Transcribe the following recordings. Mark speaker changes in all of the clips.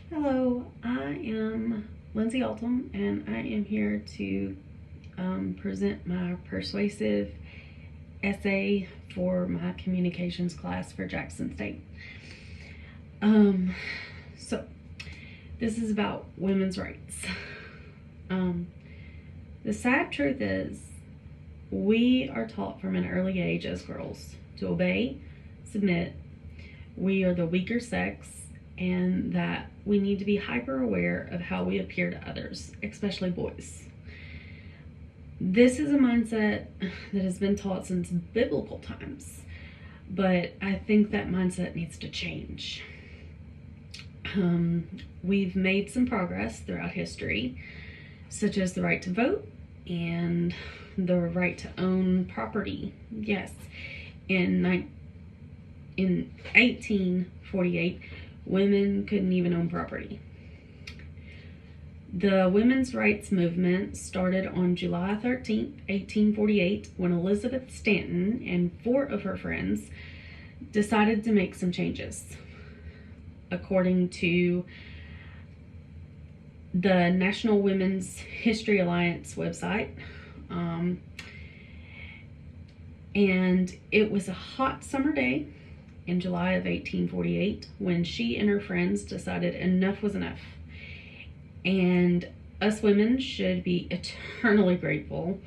Speaker 1: Hello, I am Lindsay Altum, and I am here to present my persuasive essay for my communications class for Jackson State. Um, so, this is about women's rights. The sad truth is, we are taught from an early age as girls to obey, submit. We are the weaker sex, and that we need to be hyper aware of how we appear to others, especially boys. This is a mindset that has been taught since biblical times, but I think that mindset needs to change. We've made some progress throughout history, such as the right to vote and the right to own property. Yes, in 1848, women couldn't even own property. The women's rights movement started on July 13th, 1848, when Elizabeth Stanton and 4 of her friends decided to make some changes. According to the National Women's History Alliance website, and it was a hot summer day in July of 1848 when she and her friends decided enough was enough. And us women should be eternally grateful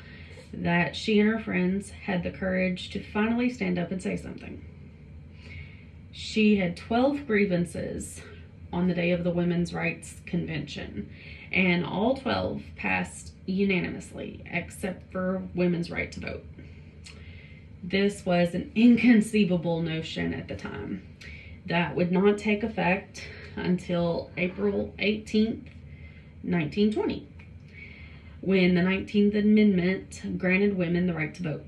Speaker 1: that she and her friends had the courage to finally stand up and say something. She had 12 grievances on the day of the Women's Rights Convention, and all 12 passed unanimously except for women's right to vote. This was an inconceivable notion at the time that would not take effect until April 18th, 1920, when the 19th Amendment granted women the right to vote.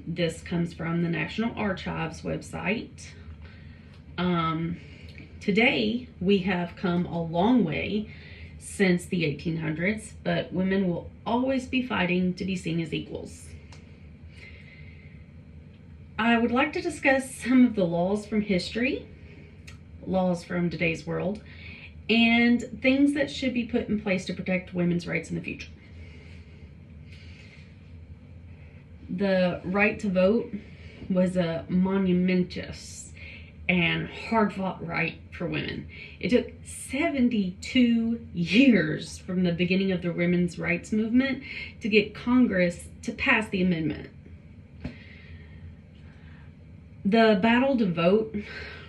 Speaker 1: This comes from the National Archives website. Today, we have come a long way since the 1800s, but women will always be fighting to be seen as equals. I would like to discuss some of the laws from history, laws from today's world, and things that should be put in place to protect women's rights in the future. The right to vote was a monumentous and hard-fought right for women. It took 72 years from the beginning of the women's rights movement to get Congress to pass the amendment. The battle to vote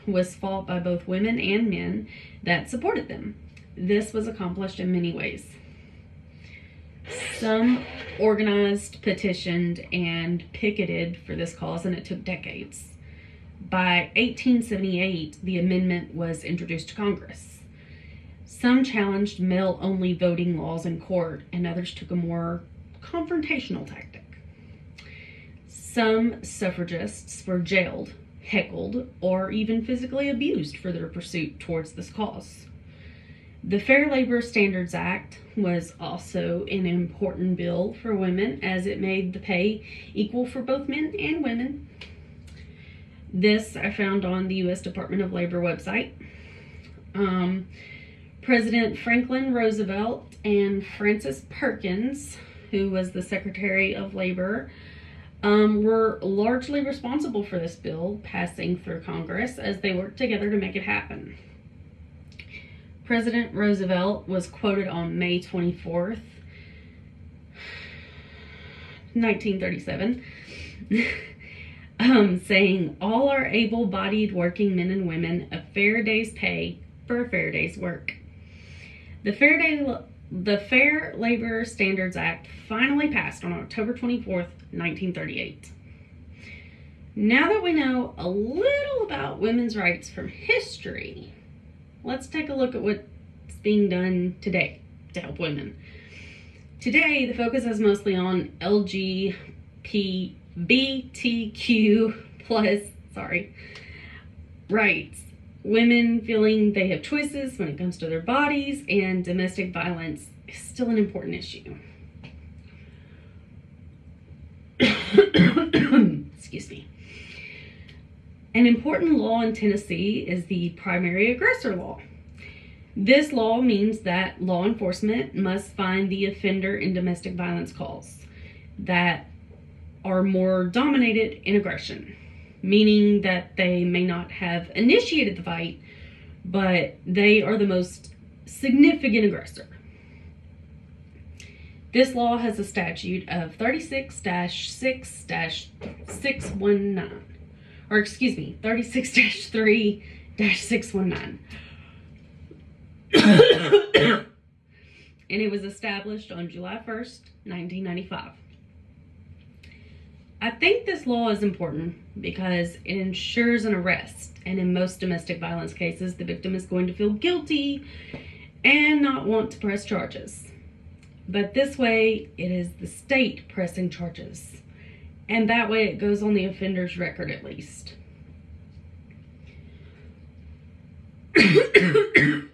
Speaker 1: was fought by both women and men that supported them. This was accomplished in many ways. Some organized, petitioned, and picketed for this cause, and it took decades. By 1878, the amendment was introduced to Congress. Some challenged male-only voting laws in court, and others took a more confrontational tactic. Some suffragists were jailed, heckled, or even physically abused for their pursuit towards this cause. The Fair Labor Standards Act was also an important bill for women, as it made the pay equal for both men and women. This I found on the U.S. Department of Labor website. President Franklin Roosevelt and Frances Perkins, who was the Secretary of Labor, were largely responsible for this bill passing through Congress as they worked together to make it happen. President Roosevelt was quoted on May 24th, 1937, saying, "All are able-bodied working men and women a fair day's pay for a fair day's work." The Fair Labor Standards Act finally passed on October 24th, 1938. Now that we know a little about women's rights from history, let's take a look at what's being done today to help women. Today, the focus is mostly on LGBTQ plus rights. Women feeling they have choices when it comes to their bodies, and domestic violence is still an important issue. Excuse me. An important law in Tennessee is the primary aggressor law. This law means that law enforcement must find the offender in domestic violence calls that are more dominated in aggression, meaning that they may not have initiated the fight, but they are the most significant aggressor. This law has a statute of 36-6-619, or excuse me, 36-3-619. And it was established on July 1st, 1995. I think this law is important because it ensures an arrest, and in most domestic violence cases, the victim is going to feel guilty and not want to press charges. But this way, it is the state pressing charges, and that way it goes on the offender's record at least. In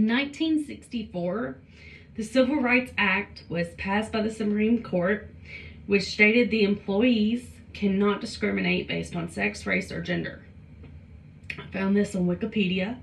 Speaker 1: 1964, the Civil Rights Act was passed by the Supreme Court, which stated the employees cannot discriminate based on sex, race, or gender. I found this on Wikipedia.